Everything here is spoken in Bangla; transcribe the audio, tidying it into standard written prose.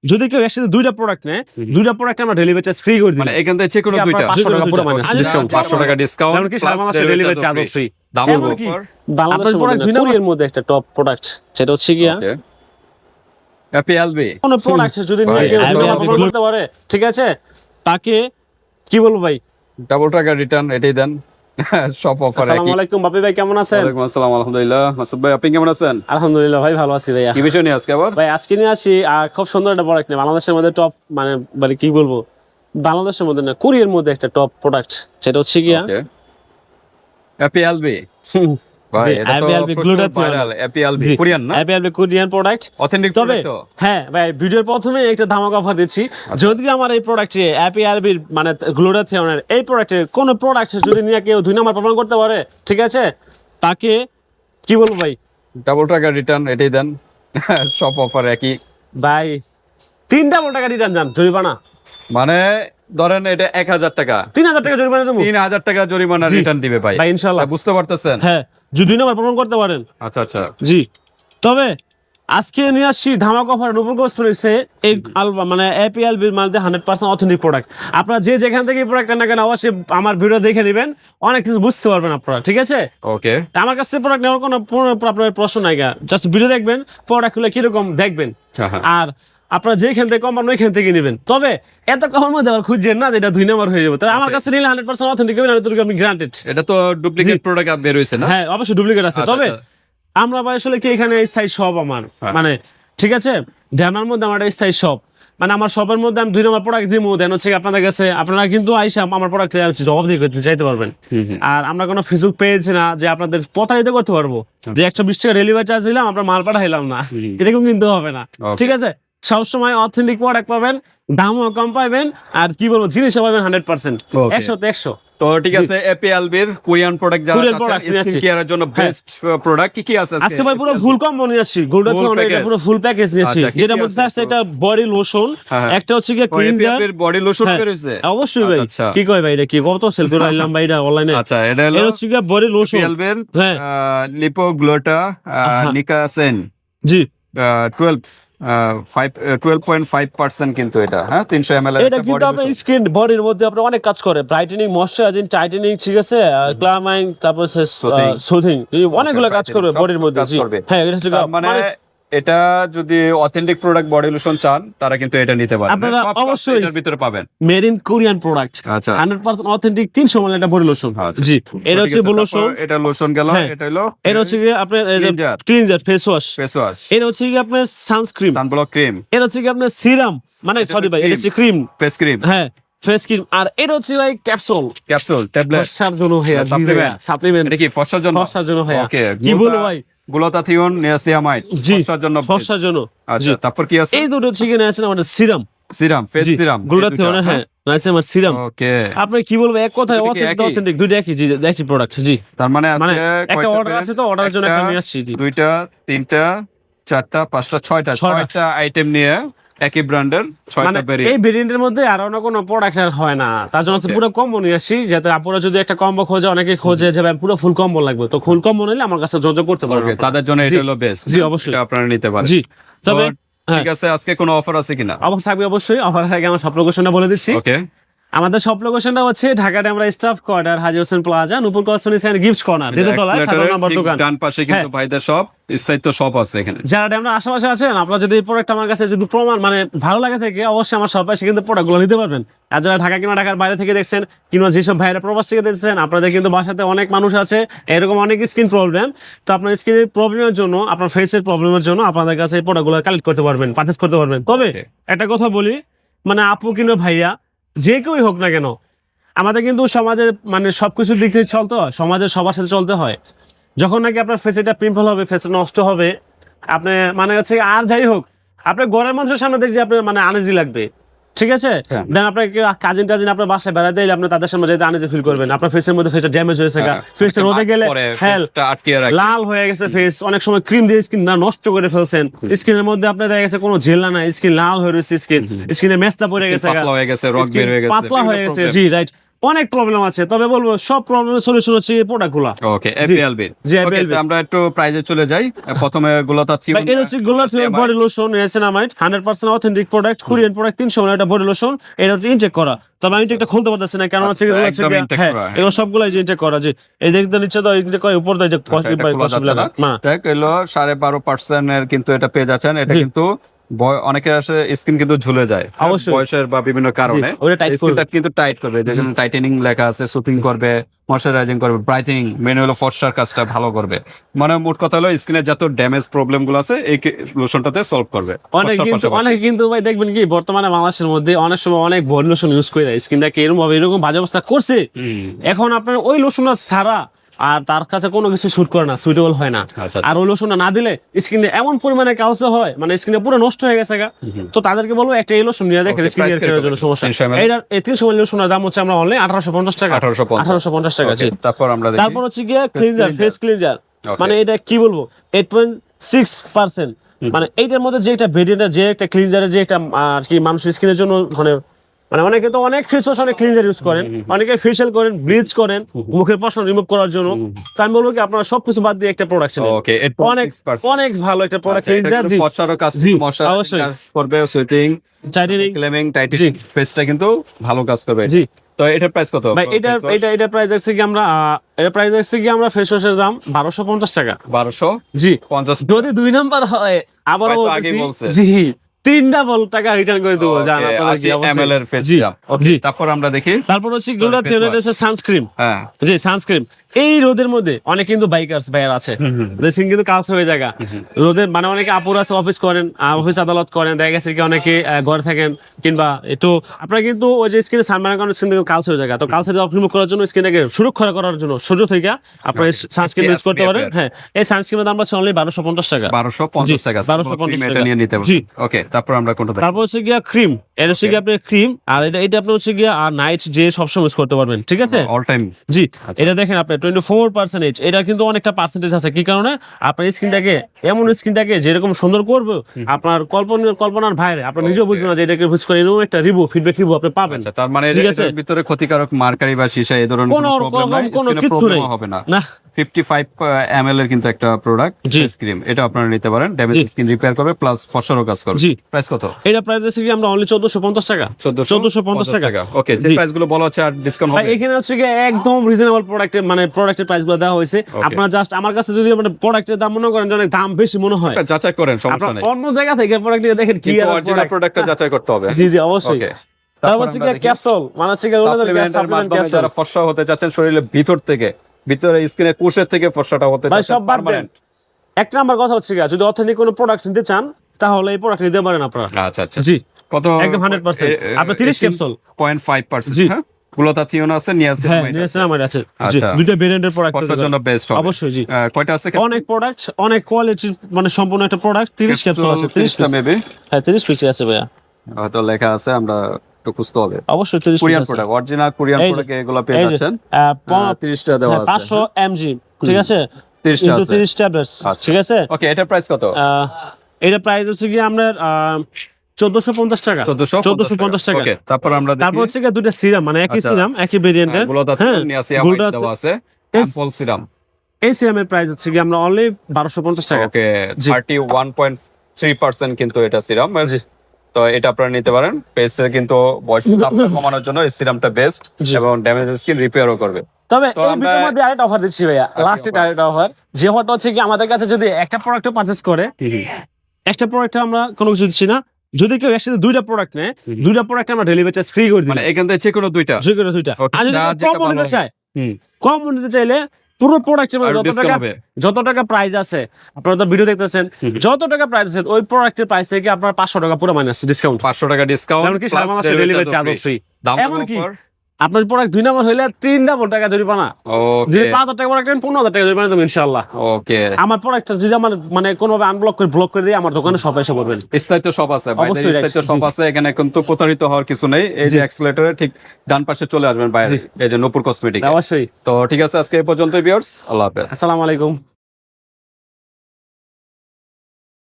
যদি কেউ একসাথে দুইটা প্রোডাক্ট নেয়, দুইটা প্রোডাক্ট আমরা ডেলিভারি চার্জ ফ্রি করে দিই। মানে এখান থেকে যে কোনো দুইটা 500 টাকা পুরো মাইনাস ডিসকাউন্ট, 500 টাকা ডিসকাউন্ট, এমনকি সারা বাংলাদেশে ডেলিভারি চার্জও ফ্রি। দাম বলবো বাংলাদেশের প্রোডাক্ট দুই নম্বরের মধ্যে একটা টপ প্রোডাক্ট, সেটা হচ্ছে গিয়া হ্যাপি এলবি। কোন প্রোডাক্ট যদি নিয়ে কেউ ব্যবহার করতে পারে, ঠিক আছে, তাকে কি বলবো ভাই, ডাবল টাকা রিটার্ন এটাই দেন। সব অফার একই। আসসালামু আলাইকুম বাপি ভাই, কেমন আছেন? ওয়ালাইকুম আসসালাম, আলহামদুলিল্লাহ। মাসুদ ভাই আপনি কেমন আছেন? আলহামদুলিল্লাহ ভাই, ভালো আছি ভাইয়া। কি বিষয় নিয়ে আজকে আবার? ভাই আজকে নিয়ে আসি খুব সুন্দর একটা প্রোডাক্ট নিয়ে, বাংলাদেশের মধ্যে টপ, মানে কি বলবো, বাংলাদেশের মধ্যে না, কোরিয়ার মধ্যে একটা টপ প্রোডাক্ট, সেটা হচ্ছে গিয়া হ্যাপি এলবি। ভাই এটা তো প্রচুর ভাইরাল। হ্যাপি এলবি কোরিয়ান না? Happy LB Korean product, authentic তবে প্রোডাক্ট তো। হ্যাঁ ভাই, ভিডিওর প্রথমে একটা ধামাকা অফার দিচ্ছি। যদি আমার এই প্রোডাক্টে হ্যাপি এলবির মানে গ্লুটাথিয়নের এই প্রোডাক্টের কোন প্রোডাক্ট যদি নিয়ে কেউ 2 নাম্বার প্রমাণ করতে পারে, ঠিক আছে, তাকে কি বলবো ভাই, ডাবল টাকা রিটার্ন এটাই দেন। সব অফার একই ভাই 3 ডাবল টাকা রিটার্ন যান, জরিমানা। মানে ধরেন এটা 1000 টাকা, 3000 টাকা জরিমানা দেবো। 3000 টাকা জরিমানা রিটার্ন দিবে ভাই। ভাই ইনশাআল্লাহ, বুঝতে পারতেছেন? হ্যাঁ, যদি 2 নাম্বার প্রমাণ করতে পারেন। আচ্ছা আচ্ছা জি, তবে আজকে নিয়ে আসছি ধামাকা অফার নতুন কসমেটিক্সে এই মানে এপিএলবির মধ্যে 100% অথেন্টিক প্রোডাক্ট। আপনারা যে যেখান থেকে প্রোডাক্ট না কেন অবশ্যই আমার ভিডিও দেখে নেবেন, অনেক কিছু বুঝতে পারবেন আপনারা, ঠিক আছে? ওকে। আমার কাছে প্রোডাক্ট নেওয়ার কোনো আপনার প্রশ্ন নাই, জাস্ট ভিডিও দেখবেন, প্রোডাক্টগুলো কিরকম দেখবেন, আর আপনারা যেখান থেকে কম পাবেন ওইখান থেকে নেবেন। তবে এত কমের মধ্যে আবার খুঁজছেন না যেটা 2 নাম্বার হয়ে যাবে, তবে আমার কাছে নিলে 100% অথেন্টিক হবে, আমি গ্রান্টেড। এটা তো ডুপ্লিকেট প্রোডাক্ট বের হইছে না? হ্যাঁ অবশ্যই ডুপ্লিকেট আছে। তবে আমরা ভাই আসলে কি এখানে স্থায়ী শপ আমার, মানে ঠিক আছে, ধ্যানের মধ্যে আমার একটা স্থায়ী শপ, মানে আমার শপের মধ্যে আমি 2 নম্বর প্রোডাক্ট দিব, দেন হচ্ছে আপনাদের কাছে আপনারা কিন্তু আইসা আমার প্রোডাক্ট জবাব দিয়ে চাইতে পারবেন। আর আমরা কোনো ফেসবুক পেজ না যে আপনাদের প্রতারিত করতে পারবো যে 120 টাকা ডেলিভারি চার্জ দিলাম আমরা মাল পাঠাইলাম না, এরকম কিন্তু হবে না, ঠিক আছে? সবসময় অথেন্টিক প্রোডাক্ট পাবেন, দামও কম পাবেন, আর কি বলবো, জিনিসও পাবেন 100%, 100 তো ঠিক আছে। এপিএলবির কোরিয়ান প্রোডাক্ট যারা চাচ্ছেন স্কিন কেয়ারের জন্য বেস্ট প্রোডাক্ট কি কি আছে আজকে ভাই পুরো ফুল কম্বো নিয়ে আসছি, গোল্ডেন পুরো ফুল প্যাকেজ নিয়ে আসছি, যেটা মধ্যে আছে একটা বডি লোশন, একটা হচ্ছে কি ক্লিনজার, এপিএলবির বডি লোশন বের হইছে। অবশ্যই ভাই, কি কয় ভাই, এটা কি কত সেল করে আইলাম ভাই এটা অনলাইনে? আচ্ছা, এটা হচ্ছে কি বডি লোশন এপিএলবির লিপোগ্লোটা নিকাসেন, জি 12.5% কিন্তু এটা, হ্যাঁ 300 ml এর এটা একটা কিন্তু বডি আপনার লোশন। স্কিন বডির মধ্যে আপনার অনেক কাজ করে, ব্রাইটেনিং, ময়শ্চারাইজিং, টাইটেনিং, ঠিক আছে, ক্লামাইং, তারপর সুথিং, অনেকগুলো কাজ করবে বডির মধ্যে। জি হ্যাঁ, এটা হচ্ছে মানে এটা যদি অথেন্টিক প্রোডাক্ট বডি লোশন চান তারা কিন্তু এটা নিতে পারেন, আপনারা অবশ্যই এর ভিতরে পাবেন মেড ইন কোরিয়ান প্রোডাক্ট, আচ্ছা 100% অথেন্টিক 300 ml এটা বডি লোশন। জি এটা হচ্ছে বডি লোশন, এটা লোশন গেল, এটা হলো এটা হচ্ছে কি আপনার ক্লিনজার ফেস ওয়াশ, এটা হচ্ছে কি আপনার সানস্ক্রিন, সানব্লক ক্রিম, এটা হচ্ছে কি আপনার সিরাম, মানে সরি ভাই এটা হচ্ছে ক্রিম, ফেস ক্রিম, হ্যাঁ ফেস ক্রিম, আর এটা হচ্ছে ভাই ক্যাপসুল ট্যাবলেট ফর্সার জন্য ভাইয়া, সাপ্লিমেন্ট, এটা কি ফর্সার জন্য? ফর্সার জন্য ভাইয়া, ওকে, কি বলবো ভাই, গ্লুটাথিয়ন, নিয়াসিয়ামাইড, ফর্সার জন্য, ফর্সার জন্য। আচ্ছা তারপর কি আছে? এই দুটো হচ্ছে কি আছে আমাদের সিরাম, ফেস সিরাম, গ্লুটাথিয়ন, হ্যাঁ নিয়াসিয়ামাইড সিরাম। ওকে, আপনি কি বলবো, এক কথায় অথেন্টিক দুইটা একই, জি একই প্রোডাক্ট। জি তার মানে একটা অর্ডার আছে, তো অর্ডারের জন্য একটা নিয়ে আসছি। দুইটা, তিনটা, চারটা, পাঁচটা, ছয়টা আইটেম নিয়ে একই ব্র্যান্ডের 6টা ভেরিয়েন্ট। এই ভেরিয়েন্টের মধ্যে আর অন্য কোনো প্রোডাক্ট হয় না, তার জন্য পুরো কম্বো নিয়ে আসি, যাতে আপনারা যদি একটা কম্বো খোঁজে, অনেকে খোঁজে যে ভাই পুরো ফুল কম্বো লাগবে, তো ফুল কম্বো নিলে আমার কাছে যোগাযোগ করতে পারবে, তাদের জন্য এটা হলো বেস্ট। জি অবশ্যই আপনারা নিতে পারেন। জি তবে ঠিক আছে, আজকে কোনো অফার আছে কিনা? অবশ্যই থাকবে, অবশ্যই অফার থাকে। আমার সব লোকেশনটা বলে দিচ্ছি। ওকে, আমাদের সব লোকেশনটা হচ্ছে ঢাকাতে আমরা staff quarter, Haji Hossain plaza, Nupur cosmetics and gift corner, দ্বিতীয়তলা 17 নম্বর দোকান, ডান পাশে কিন্তু ভাইদের সব স্থায়িত্ব শপ আছে এখানে। যারা আমরা আশেপাশে আছেন, আপনারা যদি এই প্রোডাক্ট আমার কাছে যদি প্রমাণ মানে ভালো লাগে থাকে, অবশ্যই আমার সব পাশে কিন্তু প্রোডাক্টগুলো নিতে পারবেন। আর যারা ঢাকা কিংবা ঢাকার বাইরে থেকে দেখছেন, কিংবা যেসব ভাইরা প্রবাস থেকে দেখছেন, আপনাদের কিন্তু বাসাতে অনেক মানুষ আছে এরকম অনেক স্কিন প্রবলেম, তো আপনার স্কিনের প্রবলেমের জন্য, আপনার ফেসের প্রবলেমের জন্য আপনাদের কাছে এই প্রোডাক্টগুলো কালেক্ট করতে পারবেন, পারচেজ করতে পারবেন। তবে একটা কথা বলি, মানে আপু কিংবা ভাইয়া যে কেউই হোক না কেন, আমাদের কিন্তু সমাজে মানে সবকিছুর দিক থেকে চলতে হয়, সমাজের সবার সাথে চলতে হয়। যখন নাকি আপনার ফেসে এটা পিম্পল হবে, ফেসে নষ্ট হবে, আপনি মানে হচ্ছে আর যাই হোক, আপনার ঘরের মানুষের সামনে দেখছি আপনার মানে আনইজি লাগবে, ঠিক আছে, দেন আপনার কাজিন টাজিন আপনার বাসায় বেড়াতে এলে আপনি তাদের সামনে যেতে আনইজি ফিল করবেন, আপনার ফেসের মধ্যে ফেসটা ড্যামেজ হয়েছে, ফেসটা রোদে গেলে লাল হয়ে গেছে ফেস, অনেক সময় ক্রিম দিয়ে স্কিন না নষ্ট করে ফেলছেন, স্কিনের মধ্যে আপনার দেখা গেছে কোনো জেল নাই, স্কিন লাল হয়ে রয়েছে, স্কিনে মেস্তা পড়ে গেছে, পাতলা হয়ে গেছে, রগ বের হয়ে গেছে, পাতলা হয়ে গেছে, জি রাইট। অনেক প্রবলেম আছে, তবে বলবো সব প্রবলেমের সলিউশন হচ্ছে এই প্রোডাক্টগুলো। ওকে এপিএলবি। জি, ওকে APLB আমরা একটু প্রাইজে চলে যাই। প্রথমে গুলাতাথিয়ন, এটা হচ্ছে glutathione body lotion niacinamide 100% authentic product, Korean product 300 এটা বডি লোশন, এটা হচ্ছে ইনটেক করা। তবে আমি এটা খুলতে পারতেছি না কারণ হচ্ছে এগুলো হচ্ছে একদম intake হ্যাঁ করা, এগুলো সবগুলো ইনটেক করা। যে এই দেখতে নিচ্ছে তো ইনটেক করে উপর দিয়ে যে না দেখ এলো 12.5% এর কিন্তু এটা পেয়ে যাচ্ছেন। এটা জি। কিন্তু অনেকের আসে স্কিন কিন্তু ঝুলে যায় অবশ্যই। বয়সের বা বিভিন্ন কারণে, ওটা টাইট স্কিনটা কিন্তু টাইট করবে, যেখানে টাইটেনিং লেখা আছে, সুথিং করবে, ময়শ্চারাইজিং করবে, ব্রাইটেনিং, মেন হলো ফর্সার কাজটা ভালো করবে। মানে মোট কথা হলো স্কিনের যত ড্যামেজ প্রবলেম গুলো আছে এই লোশনটাতে সলভ করবে। অনেক কিন্তু ভাই দেখবেন কি বর্তমানে বাংলাদেশের মধ্যে অনেক সময় অনেক বডি লোশন ইউজ করে স্কিনটাকে এরকম বাজে অবস্থা করছে। এখন আপনার ওই লোশনটা ছাড়া আর তার কাছে কোনো কিছু শুট করে না, সুইটেবল হয় না। আচ্ছা। আর ওই লোশনটা না দিলে স্কিনে এমন পরিমাণে কালচে হয়, মানে স্কিনে পুরো নষ্ট হয়ে গেছে গা। তো তাদেরকে বলবো একটা এই লোশন নিয়ে দেখেন Okay, স্কিন price কেয়ারের জন্য কিরকম? সমস্যা। 300 ml? এইটার এই 300 ml লোশনের দাম হচ্ছে আমরা অনলি 1850 টাকা। 1850 টাকা। Okay, তারপর আমরা দেখি তারপর হচ্ছে গিয়ে ক্লিনজার, ফেস ক্লিনজার। Okay. মানে এটা কি বলবো 8.6%। মানে এইটার মধ্যে যে একটা ভেরিয়েন্টের যে একটা ক্লিনজারের যে একটা আর কি মানুষের স্কিনের জন্য মানে মানে অনেকে তো অনেক ফেস ওয়াশ অনেক ক্লিনজার ইউজ করেন, অনেকে ফেশিয়াল করেন, ব্লিচ করেন মুখের পশম রিমুভ করার জন্য। তো আমি বলবো কি আপনারা সবকিছু বাদ দিয়ে একটা প্রোডাক্ট নেন। ওকে অনেক 8.6%। অনেক ভালো একটা প্রোডাক্ট আচ্ছা, এটা ক্লিনজার। কিন্তু ফর্সারও কাজ জি, করবে, ময়শ্চারাইজিং অবশ্যই। কাজ করবে, সুইটিং, টাইটেনিং। ক্লেমিং, টাইটেনিং ফেসটা কিন্তু ভালো কাজ করবে। জি। তো এটার প্রাইস কত? ভাই এটা প্রাইস দেখছি কি আমরা এটা প্রাইস দেখছি কি আমরা ফেস ওয়াশের দাম 1250 টাকা। 1250। জি, যদি 2 নাম্বার হয় আবারও হয়তো আগেই বলতেছি, বলছে। জি 3 ডাবল টাকা রিটার্ন করে দেবো জান Okay, আপনারা কি 80 ml এর ফেস জি, সিরাম। ওকে, জি। তারপর আমরা দেখি। তারপর হচ্ছে গ্লোটাথিয়ন, এটা হচ্ছে সানস্ক্রিন। হ্যাঁ, জি, সানস্ক্রিন। এই রোদের মধ্যে অনেক কিন্তু বাইকার্স ভাইয়ার আছে, স্কিন কিন্তু কাজ হয়ে যায় রোদে। মানে অনেকে আপুর আছে অফিস করেন, অফিস আদালত করেন, দেখা গেছে কি অনেকে ঘরে থাকেন, কিংবা একটু আপনারা কিন্তু ওই যে স্কিনে সানবার্নের কারণে স্কিন কিন্তু কালচে হয়ে যায়। তো কালচে রিমুভ করার জন্য স্কিনটাকে সুরক্ষা করার জন্য সূর্য থেকে আপনারা সানস্ক্রিন ইউজ করতে পারেন। হ্যাঁ, এই সানস্ক্রিনের দাম হচ্ছে অনলি 1250 টাকা। 1250 টাকা। 1250 এটা নিয়ে নিতে জি। পারবেন। ওকে, তারপর আমরা কোনটা দেখি? তারপর হচ্ছে গিয়া ক্রিম, এটা হচ্ছে গিয়ে আপনার ক্রিম, আর এটা আপনার হচ্ছে গিয়া আর নাইট যে সবসময় ইউজ করতে পারবেন, ঠিক আছে? All time. জি, এটা দেখেন আপনার 24%। এটা কিন্তু অনেকটা পার্সেন্টেজ আছে, কি কারণে আপনার স্কিনটাকে এমন স্কিনটাকে যেরকম সুন্দর করবে আপনার কল্পনার বাইরে, আপনি নিজেও বুঝবেন না যে এটাকে ইউজ করে এরকম একটা ফিডব্যাক রিভিউ আপনি পাবেন। আচ্ছা, তার মানে ঠিক আছে? এর ভিতরে ক্ষতিকারক মার্কারি বা সীসা এই ধরনের কোনো প্রবলেম নাই, কোনো স্কিনে কিছু প্রবলেম নেই। হবে না। না। 55 ml এর কিন্তু একটা প্রোডাক্ট জি। ফেস ক্রিম, এটা আপনারা নিতে পারেন। ড্যামেজ জি। স্কিন রিপেয়ার করবে প্লাস ফর্সারও কাজ করবে। জি। প্রাইস কত? এটা প্রাইস হচ্ছে কি আমরা অনলি 1450 টাকা। 1450 টাকা। ওকে, যে জি। প্রাইস গুলো বলা হচ্ছে আর ডিসকাউন্ট ভাই হবে? এখানে হচ্ছে গিয়ে একদম রিজনেবল প্রোডাক্টের মানে প্রোডাক্টের প্রাইস গুলো দেওয়া হয়েছে। আপনারা জাস্ট আমার কাছে যদি মানে প্রোডাক্টের দাম মনে করেন যে অনেক দাম বেশি মনে হয়, এটা যাচাই করেন, সমস্যা আপনারা নেই। অন্য জায়গা থেকে প্রোডাক্ট দেখেন কি কিন্তু আর অরিজিনাল product। প্রোডাক্টটা যাচাই করতে হবে। জি জি, অবশ্যই। ওকে, তারপর হচ্ছে গিয়ে ক্যাপসুল, মানে হচ্ছে গিয়ে সাপ্লিমেন্টের মাধ্যমে যারা ফর্সা হতে চাচ্ছেন শরীরের ভিতর থেকে, ভিতরে স্কিনের কোষের থেকে ফর্সাটা হতে ভাই চাচ্ছেন সব বাদ দেন। পার্মানেন্ট। এক নাম্বার কথা হচ্ছে গিয়ে যদি অথেন্টিক কোনো প্রোডাক্ট নিতে চান তাহলে এই প্রোডাক্ট নিতে পারেন আপনারা। আচ্ছা আচ্ছা, জি, কত? একদম 100%। আপনার 30 ক্যাপসুল। 0.5%। জি। হ্যাঁ, গ্লুটাথিয়ন আছে, হ্যাঁ, নিয়াসিনামাইড আছে। নিয়াসিনামাইড আছে। জি, আচ্ছা। দুইটা ভেরিয়েন্টের প্রোডাক্ট ফর্সার জন্য বেস্ট হবে অবশ্যই। জি, কয়টা আছে? অনেক প্রোডাক্ট, অনেক কোয়ালিটি, মানে সম্পূর্ণ একটা প্রোডাক্ট। 30 ক্যাপসুল আছে, 30 টা মেবি। হ্যাঁ 30 পিস আছে ভাইয়া। হয়তো লেখা আছে, আমরা একটু খুঁজতে হবে। অবশ্যই 30 পিস কোরিয়ান আছে। প্রোডাক্ট, অরিজিনাল কোরিয়ান এই যে, প্রোডাক্ট এগুলো পেয়ে এই যে, যাচ্ছেন। 30 টা দেওয়া আছে। 500 mg, ঠিক আছে? 30 টা Into আছে। 30 ট্যাবলেটস, আচ্ছা। ঠিক আছে? ওকে, এটার প্রাইস কত? এটা প্রাইস হচ্ছে কি আপনার 1450 টাকা। 1450 টাকা। ওকে, তারপর আমরা দেখি। তারপর হচ্ছে কি দুটো সিরাম, মানে একই আচ্ছা। সিরাম, একই ভেরিয়েন্টের। গ্লুটাথিয়ন, নিয়াসিনামাইড দেওয়া আছে, অ্যাম্পল সিরাম। এই সিরামের প্রাইস হচ্ছে কি আমরা অনলি 1250 টাকা। ওকে, জি। 31.3% কিন্তু এটা সিরাম। তো এটা আপনারা নিতে পারেন। ফেসে কিন্তু বয়সের চাপটা কমানোর জন্য এই সিরামটা বেস্ট, জি। এবং ড্যামেজ স্কিন রিপেয়ারও করবে। তবে তো এই আমরা- ভিডিওর মধ্যে আরেকটা অফার দিচ্ছি ভাইয়া, লাস্ট offer? আরেকটা অফার। যে অফারটা হচ্ছে কি আমাদের কাছে যদি একটা প্রোডাক্ট পারচেজ করে, একটা প্রোডাক্ট আমরা কোনো কিছু দিচ্ছি না। যদি কেউ একসাথে দুইটা প্রোডাক্ট নেয়, দুইটা প্রোডাক্ট আমরা ডেলিভারি চার্জ ফ্রি করে দিই। মানে এখান থেকে যে কোনো দুইটা। যে কোনো দুইটা। Okay, আর যদি যা কেউ যেটা কম নিতে ভালো চায়, হুম। কম নিতে চাইলে পুরো প্রোডাক্টের আর মধ্যে discount হবে। যত টাকা প্রাইস আছে, আপনারা তো ভিডিও দেখতেছেন, যত টাকা প্রাইস আছে ওই প্রোডাক্টের প্রাইস থেকে আপনার 500 টাকা পুরো মাইনাস ডিসকাউন্ট। 500 টাকা ডিসকাউন্ট, এমনকি সারা বাংলাদেশে ডেলিভারি চার্জ ফ্রি। এমনকি এমনকি আপনার প্রোডাক্ট 2 নাম্বার হইলে 3 ডাবল টাকা জরিমানা। যদি ওকে 5000 টাকা প্রোডাক্ট নেন 15000 টাকা জরিমানা দেবেন ইনশাআল্লাহ। ওকে, আমার প্রোডাক্টটা যদি আমার মানে কোনোভাবে আনব্লক করে ব্লক করে দিয়ে আমার দোকানে সব এসে করবেন। স্থায়িত্ব সব আছে, বাইরে অবশ্যই স্থায়িত্ব right, সব জি। আছে, এখানে কিন্তু প্রতারিত হওয়ার কিছু নেই। এই যে অ্যাক্সিলারেটরের ঠিক ডান পাশে চলে আসবেন বাইরে, এই যে নূপুর কসমেটিক। অবশ্যই। তো ঠিক আছে, আজকে এই পর্যন্ত ভিউয়ার্স, আল্লাহ হাফেজ। আসসালামু আলাইকুম।